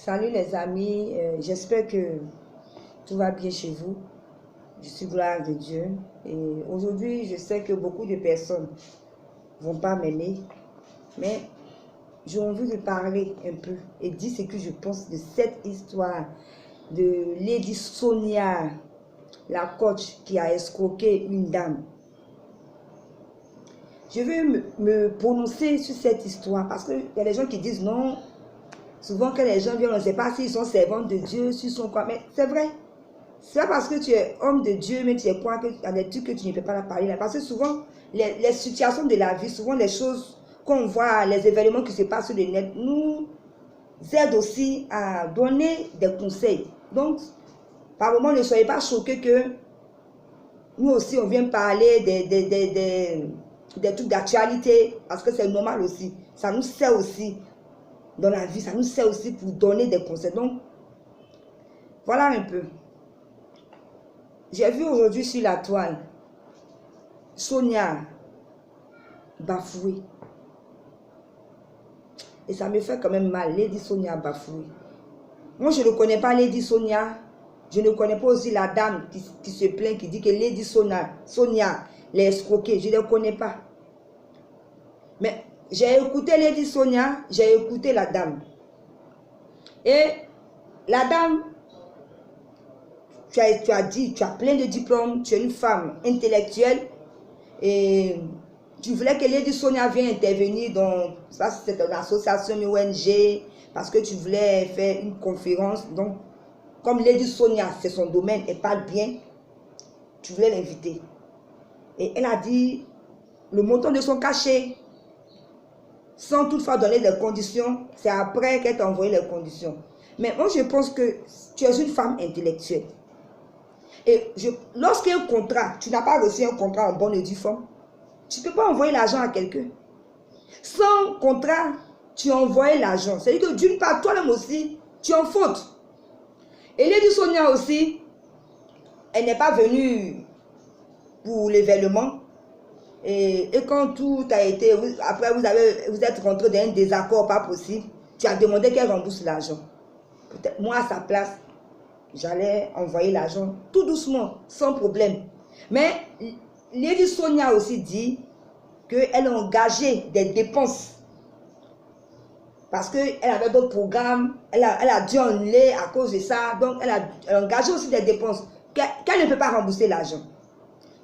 Salut les amis, j'espère que tout va bien chez vous. Je suis gloire de Dieu. Et aujourd'hui, je sais que beaucoup de personnes ne vont pas m'aimer, mais j'ai envie de parler un peu et dire ce que je pense de cette histoire de Lady Sonia, la coach qui a escroqué une dame. Je vais me prononcer sur cette histoire parce qu'il y a des gens qui disent non. Souvent, quand les gens viennent, on ne sait pas s'ils sont servants de Dieu, s'ils sont quoi. Mais c'est vrai. C'est pas parce que tu es homme de Dieu, mais tu es quoi, qu'il y a des trucs que tu ne peux pas parler là. Parce que souvent, les situations de la vie, souvent les choses qu'on voit, les événements qui se passent sur le net, nous aident aussi à donner des conseils. Donc, par moment, ne soyez pas choqués que nous aussi, on vient parler des trucs d'actualité, parce que c'est normal aussi. Ça nous sert aussi dans la vie, ça nous sert aussi pour donner des conseils. Donc, voilà un peu. J'ai vu aujourd'hui sur la toile Sonia bafouée. Et ça me fait quand même mal, Lady Sonia bafouée. Moi, je ne connais pas Lady Sonia. Je ne connais pas aussi la dame qui se plaint, qui dit que Lady Sonia l'a escroquée. Je ne la connais pas. Mais j'ai écouté Lady Sonia, j'ai écouté la dame. Et la dame, tu as dit, tu as plein de diplômes, tu es une femme intellectuelle et tu voulais que Lady Sonia vienne intervenir dans, ça c'était une association, une ONG, parce que tu voulais faire une conférence. Donc, comme Lady Sonia, c'est son domaine, elle parle bien, tu voulais l'inviter. Et elle a dit le montant de son cachet, sans toutefois donner les conditions. C'est après qu'elle t'a envoyé les conditions. Mais moi, je pense que tu es une femme intellectuelle. Et lorsqu'il y a un contrat, tu n'as pas reçu un contrat en bonne et due forme, tu ne peux pas envoyer l'argent à quelqu'un. Sans contrat, tu as envoyé l'argent. C'est-à-dire que d'une part, toi-même aussi, tu es en faute. Et Lady Sonia aussi, elle n'est pas venue pour l'événement. Et quand tout a été, après vous êtes rentré dans un désaccord pas possible, tu as demandé qu'elle rembourse l'argent. Peut-être moi à sa place, j'allais envoyer l'argent tout doucement, sans problème. Mais Lady Sonia aussi dit qu'elle a engagé des dépenses. Parce qu'elle avait d'autres programmes, elle a dû annuler à cause de ça. Donc elle a engagé aussi des dépenses qu'elle ne peut pas rembourser l'argent.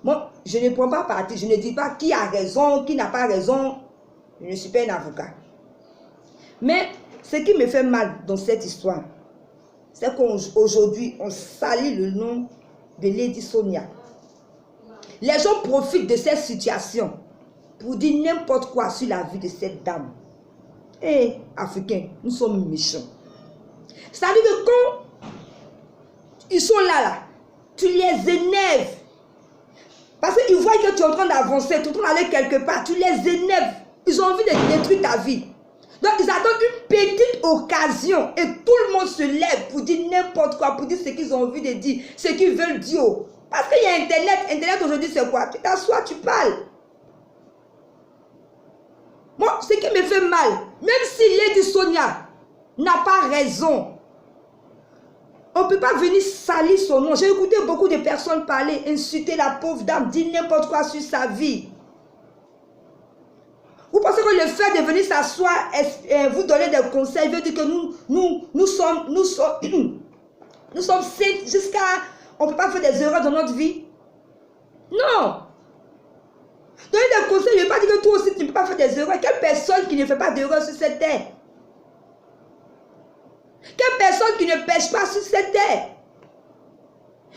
Moi, je ne prends pas parti, je ne dis pas qui a raison, qui n'a pas raison. Je ne suis pas un avocat. Mais ce qui me fait mal dans cette histoire, c'est qu'aujourd'hui, on salit le nom de Lady Sonia. Les gens profitent de cette situation pour dire n'importe quoi sur la vie de cette dame. Et Africains, nous sommes méchants. C'est-à-dire que quand ils sont là, tu les énerves. Parce qu'ils voient que tu es en train d'avancer, tu es en train d'aller quelque part, tu les énerves. Ils ont envie de détruire ta vie. Donc ils attendent une petite occasion et tout le monde se lève pour dire n'importe quoi, pour dire ce qu'ils ont envie de dire, ce qu'ils veulent dire. Parce qu'il y a Internet. Internet aujourd'hui c'est quoi? Tu t'assois, tu parles. Moi, ce qui me fait mal, même si Lady Sonia n'a pas raison, on ne peut pas venir salir son nom. J'ai écouté beaucoup de personnes parler, insulter la pauvre dame, dire n'importe quoi sur sa vie. Vous pensez que le fait de venir s'asseoir, vous donner des conseils, veut dire que nous sommes saints jusqu'à... On ne peut pas faire des erreurs dans notre vie? Non. Donner des conseils, je ne veux pas dire que toi aussi tu ne peux pas faire des erreurs. Quelle personne qui ne fait pas d'erreurs sur cette terre? Quelle personne qui ne pêche pas sur cette terre?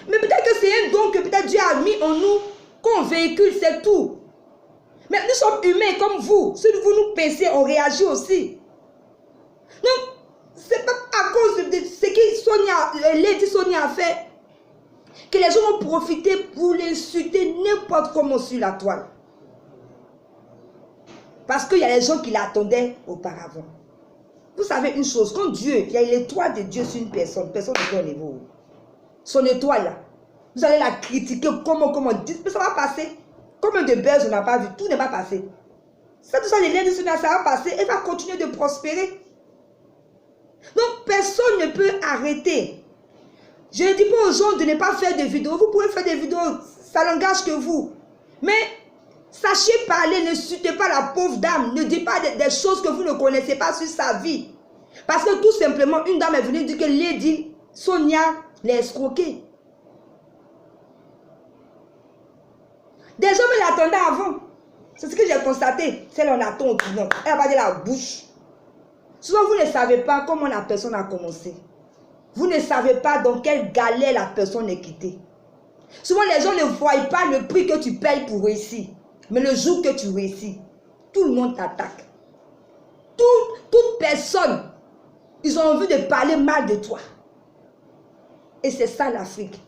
Mais peut-être que c'est un don que peut-être Dieu a mis en nous, qu'on véhicule, c'est tout. Mais nous sommes humains comme vous. Si vous nous pêchez, on réagit aussi. Donc, ce n'est pas à cause de ce que Lady Sonia a fait que les gens ont profité pour l'insulter n'importe comment sur la toile. Parce qu'il y a les gens qui l'attendaient auparavant. Vous savez une chose, quand Dieu, il y a l'étoile de Dieu sur une personne ne peut enlever. Son étoile là, vous allez la critiquer, comment, mais ça va passer. Combien de belles on n'a pas vu, tout n'est pas passé. C'est tout ça, les liens de ça va passer, elle va continuer de prospérer. Donc, Personne ne peut arrêter. Je ne dis pas aux gens de ne pas faire des vidéos. Vous pouvez faire des vidéos, ça n'engage que vous. Mais sachez parler, ne suivez pas la pauvre dame. Ne dites pas des choses que vous ne connaissez pas sur sa vie. Parce que tout simplement, une dame est venue dire que Lady Sonia l'a escroqué. Des gens me l'attendaient avant. C'est ce que j'ai constaté. Celle on attend au tournant. Elle va dire la bouche. Souvent, vous ne savez pas comment la personne a commencé. Vous ne savez pas dans quelle galère la personne est quittée. Souvent, les gens ne voient pas le prix que tu payes pour réussir. Mais le jour que tu réussis, tout le monde t'attaque. Toute personne, ils ont envie de parler mal de toi. Et c'est ça l'Afrique.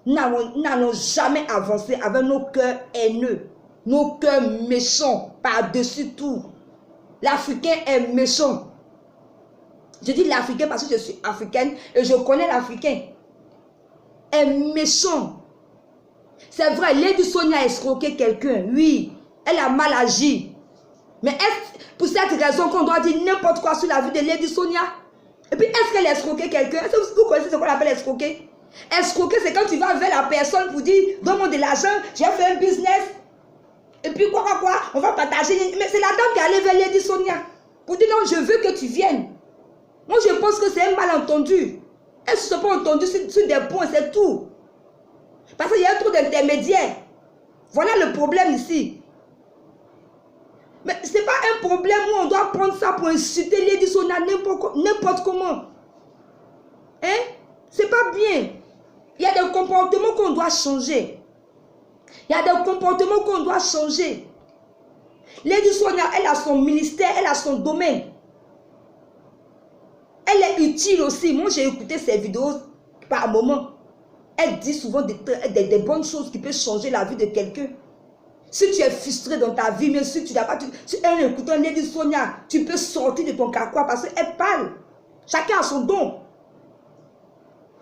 Nous n'allons jamais avancer avec nos cœurs haineux, nos cœurs méchants par-dessus tout. L'Africain est méchant. Je dis l'Africain parce que je suis africaine et je connais l'Africain. Est méchant. C'est vrai, Lady Sonia a escroqué quelqu'un. Oui, elle a mal agi. Mais est-ce pour cette raison qu'on doit dire n'importe quoi sur la vie de Lady Sonia? Et puis, est-ce qu'elle a escroqué quelqu'un? Est-ce que vous connaissez ce qu'on appelle escroquer? Escroquer, c'est quand tu vas vers la personne pour dire donne-moi de l'argent, j'ai fait un business. Et puis quoi, on va partager. Mais c'est la dame qui est allée vers Lady Sonia pour dire non, je veux que tu viennes. Moi, je pense que c'est un malentendu. Elles ne se sont pas entendues sur des points, c'est tout. Parce qu'il y a trop d'intermédiaires. Voilà le problème ici. Mais ce n'est pas un problème où on doit prendre ça pour insulter Lady Sonia n'importe comment. Hein? C'est pas bien. Il y a des comportements qu'on doit changer. Il y a des comportements qu'on doit changer. Lady Sonia, elle a son ministère, elle a son domaine. Elle est utile aussi. Moi, j'ai écouté ses vidéos par moment. Elle dit souvent des bonnes choses qui peuvent changer la vie de quelqu'un. Si tu es frustré dans ta vie, mais si tu n'as pas... Si elle écoute Lady Sonia, tu peux sortir de ton carquois parce qu'elle parle. Chacun a son don.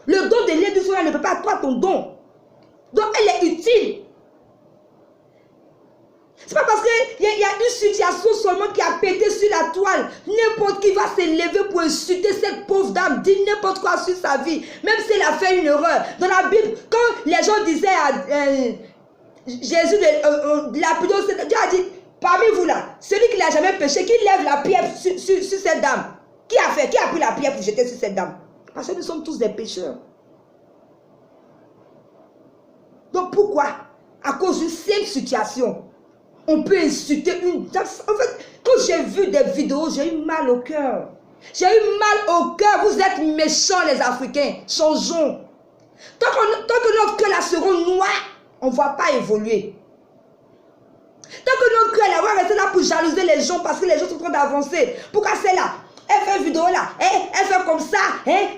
Le don de Lady Sonia ne peut pas être toi ton don. Donc, elle est utile. C'est pas parce qu'il y a une situation seulement qui a pété sur la toile. N'importe qui va s'élever pour insulter cette pauvre dame, dire n'importe quoi sur sa vie. Même si elle a fait une erreur. Dans la Bible, quand les gens disaient à Jésus de lapider, Dieu a dit, parmi vous là, celui qui n'a jamais péché, qui lève la pierre sur cette dame. Qui a pris la pierre pour jeter sur cette dame? Parce que nous sommes tous des pécheurs. Donc pourquoi? À cause d'une simple situation, on peut insulter une dame. En fait, quand j'ai vu des vidéos, j'ai eu mal au cœur. J'ai eu mal au cœur. Vous êtes méchants les Africains. Changeons. Tant que notre cœur là sera noir, on ne va pas évoluer. Tant que notre cœur là va rester là pour jalouser les gens parce que les gens sont en train d'avancer. Pourquoi c'est là? Elle fait une vidéo là, elle fait comme ça,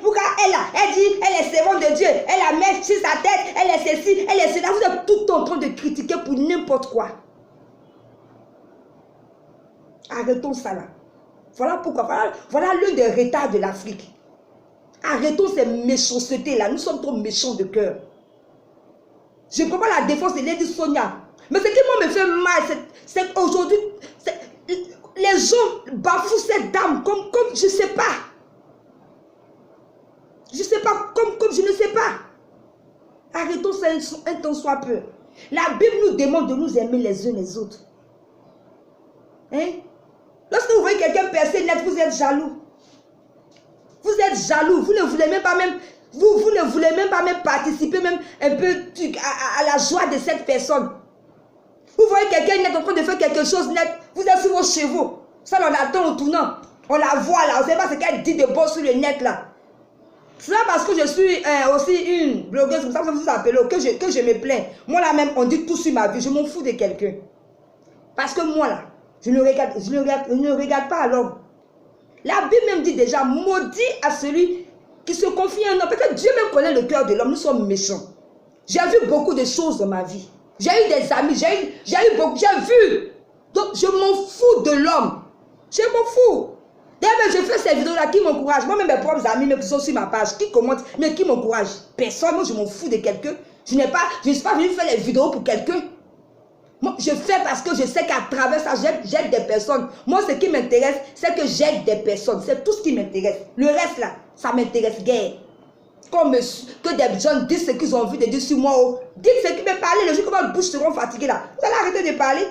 pourquoi elle là, elle dit, elle est servante de Dieu, elle a mis sur sa tête, elle est ceci, elle est cela. Vous êtes tout le temps en train de critiquer pour n'importe quoi. Arrêtons ça là. Voilà pourquoi, voilà l'un des retards de l'Afrique. Arrêtons ces méchancetés là, nous sommes trop méchants de cœur. Je ne prends pas la défense de Lady Sonia. Mais ce qui moi me fait mal, c'est qu'aujourd'hui, les gens bafouent cette dame comme je ne sais pas. Je ne sais pas, comme je ne sais pas. Arrêtons ça un temps soit peu. La Bible nous demande de nous aimer les uns les autres. Hein? Lorsque vous voyez quelqu'un percer net, vous êtes jaloux. Vous êtes jaloux. Vous ne voulez même pas même... Vous ne voulez même pas même participer même un peu à la joie de cette personne. Vous voyez quelqu'un net en train de faire quelque chose net, vous êtes sur vos chevaux. Ça, on attend au tournant. On la voit là, on ne sait pas ce qu'elle dit de bon sur le net là. C'est là parce que je suis aussi une blogueuse, comme ça vous appelez, que je me plains. Moi là même, on dit tout sur ma vie, je m'en fous de quelqu'un. Parce que moi là, je ne regarde pas à l'homme. La Bible même dit déjà, maudit à celui qui se confie à un homme. Peut-être Dieu même connaît le cœur de l'homme, nous sommes méchants. J'ai vu beaucoup de choses dans ma vie. J'ai eu des amis, j'ai vu. Donc je m'en fous de l'homme. Je m'en fous. D'ailleurs, je fais ces vidéos-là qui m'encouragent. Moi-même, mes propres amis même qui sont sur ma page, qui commentent, mais qui m'encouragent. Personne, moi je m'en fous de quelqu'un. Je ne suis pas venue faire les vidéos pour quelqu'un. Moi, je fais parce que je sais qu'à travers ça, j'aide des personnes. Moi, ce qui m'intéresse, c'est que j'aide des personnes. C'est tout ce qui m'intéresse. Le reste, là, ça m'intéresse guère. Que des gens disent ce qu'ils ont envie de dire sur moi. Oh. Dites ce qui me parle. Les gens qui vont bouche seront fatigués là. Vous allez arrêter de parler.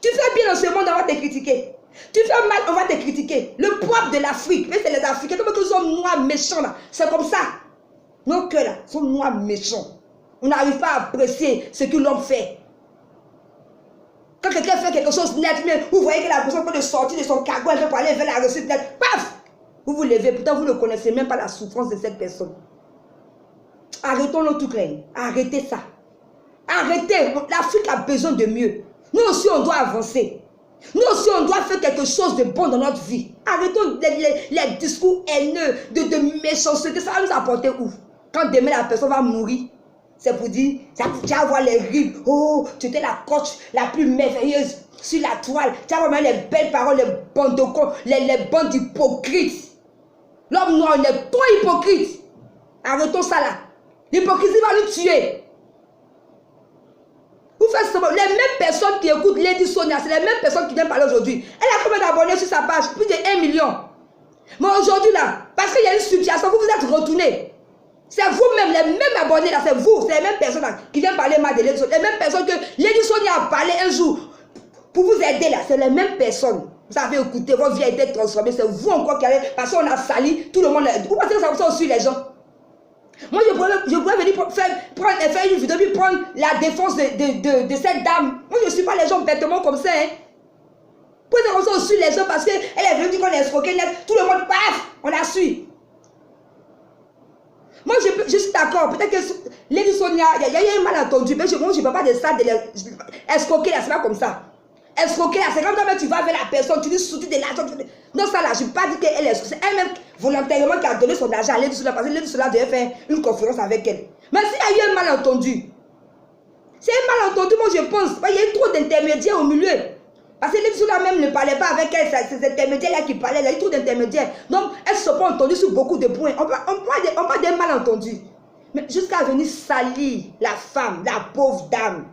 Tu fais bien dans ce monde, on va te critiquer. Tu fais mal, on va te critiquer. Le propre de l'Afrique, mais c'est les Africains, comme ils sont noirs méchants là. C'est comme ça. Nos cœurs là sont noirs méchants. On n'arrive pas à apprécier ce que l'homme fait. Quand quelqu'un fait quelque chose net, mais vous voyez que la personne peut sortir de son cargo, elle veut parler, elle veut la recette net. Paf! Vous vous levez, pourtant vous ne connaissez même pas la souffrance de cette personne. Arrêtons-le tout clair. Arrêtez ça. Arrêtez. L'Afrique a besoin de mieux. Nous aussi, on doit avancer. Nous aussi, on doit faire quelque chose de bon dans notre vie. Arrêtons les discours haineux, de méchanceté. Ça va nous apporter où? Quand demain la personne va mourir, c'est pour dire, tu vas voir les rides. Oh, tu étais la coach la plus merveilleuse sur la toile. Tu vas voir les belles paroles, les bandes de cons, les bandes d'hypocrites. L'homme noir, il est trop hypocrite. Arrêtons ça là. L'hypocrisie va nous tuer. Vous faites ça. Les mêmes personnes qui écoutent Lady Sonia, c'est les mêmes personnes qui viennent parler aujourd'hui. Elle a combien d'abonnés sur sa page? Plus de 1 million. Mais aujourd'hui là, parce qu'il y a une situation, vous vous êtes retournés. C'est vous-même, les mêmes abonnés là, c'est vous, c'est les mêmes personnes là, qui viennent parler mal de Lady Sonia. Les mêmes personnes que Lady Sonia a parlé un jour pour vous aider là, c'est les mêmes personnes. Vous avez écouté, votre vie a été transformée, c'est vous encore qui allez, parce qu'on a sali, tout le monde. Vous pensez que ça aussi les gens? Moi, je pourrais venir faire une vidéo, puis prendre la défense de cette dame. Moi, je ne suis pas les gens bêtement comme ça. Hein. Vous pouvez comme ça aussi les gens parce qu'elle est venue dire qu'on est escroqué, tout le monde, paf, on la suit. Moi, je suis d'accord. Peut-être que Lady Sonia, il y a eu un malentendu, mais moi, je ne peux pas de ça, de escroquer là, c'est pas comme ça. Escroquer là, c'est comme quand tu vas avec la personne, tu lui soutiens de l'argent. Non, ça là, je ne peux pas dire qu'elle est escroquée. C'est elle-même volontairement qui a donné son argent à Lady Sonia parce que Lady Sonia devait faire une conférence avec elle. Mais s'il y a eu un malentendu, c'est un malentendu, moi je pense. Il y a eu trop d'intermédiaires au milieu. Parce que Lady Sonia même ne parlait pas avec elle, c'est ces intermédiaires-là qui parlaient, il y a eu trop d'intermédiaires. Donc, elles ne se sont pas entendues sur beaucoup de points. On parle d'un malentendu. Mais jusqu'à venir salir la femme, la pauvre dame,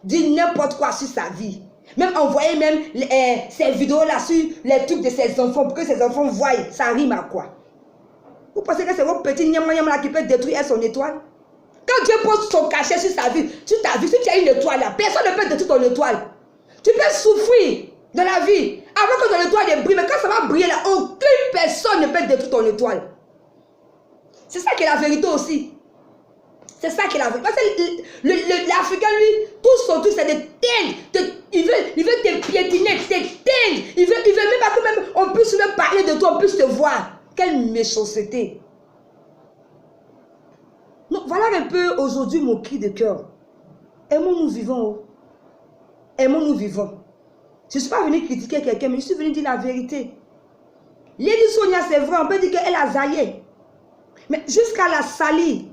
dire n'importe quoi sur sa vie. Même envoyer même ces vidéos-là sur les trucs de ses enfants pour que ses enfants voient, ça rime à quoi? Vous pensez que c'est votre petit nyama qui peut détruire son étoile? Quand Dieu pose son cachet sur sa vie, sur ta vie, si tu as une étoile là, personne ne peut détruire ton étoile. Tu peux souffrir de la vie avant que ton étoile brille, mais quand ça va briller là, aucune personne ne peut détruire ton étoile. C'est ça qui est la vérité aussi. C'est ça qui est la vérité. Parce que l'Africain, lui, tout son truc, c'est de teindre. Il veut te piétiner, te teindre. Il veut même pas que même on puisse même parler de toi, on puisse te voir. Quelle méchanceté. Donc, voilà un peu aujourd'hui mon cri de cœur. Aimons-nous vivons. Aimons-nous vivons. Je ne suis pas venu critiquer quelqu'un, mais je suis venu dire la vérité. Lady Sonia, c'est vrai, on peut dire qu'elle a zaillé. Mais jusqu'à la salir.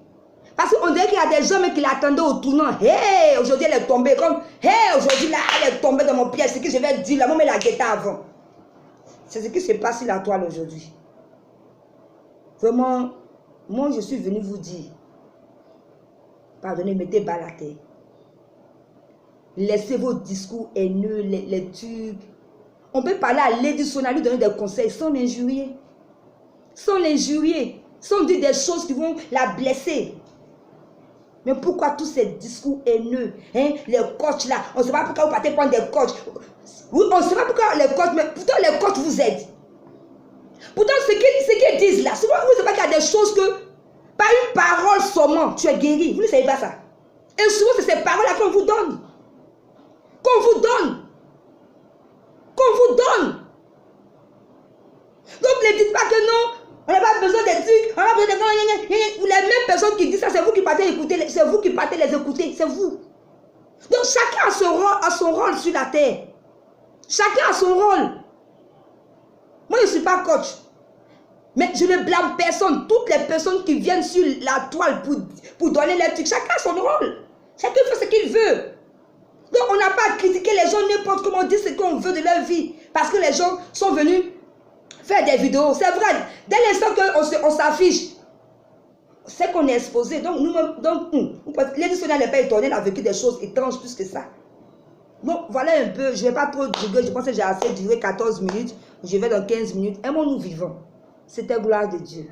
Parce qu'on dirait qu'il y a des hommes qui l'attendaient au tournant. Hey, aujourd'hui elle est tombée comme. Hey, aujourd'hui là, elle est tombée dans mon pied. C'est ce que je vais dire là. Moi, elle a guetté avant. C'est ce qui se passe sur la toile aujourd'hui. Vraiment, moi je suis venu vous dire. Pardonnez, mettez bas la terre. Laissez vos discours haineux, les trucs. On peut parler à Lady Sonia, lui donner des conseils sans l'injurier. Sans l'injurier. Sans dire des choses qui vont la blesser. Mais pourquoi tous ces discours haineux, hein? Les coachs là, on ne sait pas pourquoi vous partez prendre des coachs. Oui, on ne sait pas pourquoi les coachs, mais pourtant les coachs vous aident. Pourtant ce qu'ils disent là, souvent vous ne savez pas qu'il y a des choses que, par une parole seulement, tu es guéri. Vous ne savez pas ça. Et souvent c'est ces paroles là qu'on vous donne. Qu'on vous donne. Qu'on vous donne. Donc ne dites pas que non. On n'a pas besoin des trucs, on n'a pas besoin de... Les mêmes personnes qui disent ça, c'est vous qui partez écouter, c'est vous qui partez les écouter, c'est vous. Donc chacun a son rôle sur la terre. Chacun a son rôle. Moi je ne suis pas coach. Mais je ne blâme personne. Toutes les personnes qui viennent sur la toile pour donner les trucs, chacun a son rôle. Chacun fait ce qu'il veut. Donc on n'a pas à critiquer les gens n'importe comment, dire ce qu'on veut de leur vie. Parce que les gens sont venus faire des vidéos, c'est vrai. Dès l'instant qu'on s'affiche, c'est qu'on est exposé. Donc, nous-mêmes, Lady Sonia n'est pas étonnée, elle a vécu des choses étranges plus que ça. Bon, voilà un peu, je ne vais pas trop durer, je pense que j'ai assez duré 14 minutes, je vais dans 15 minutes. Aimons-nous vivants. C'était gloire de Dieu.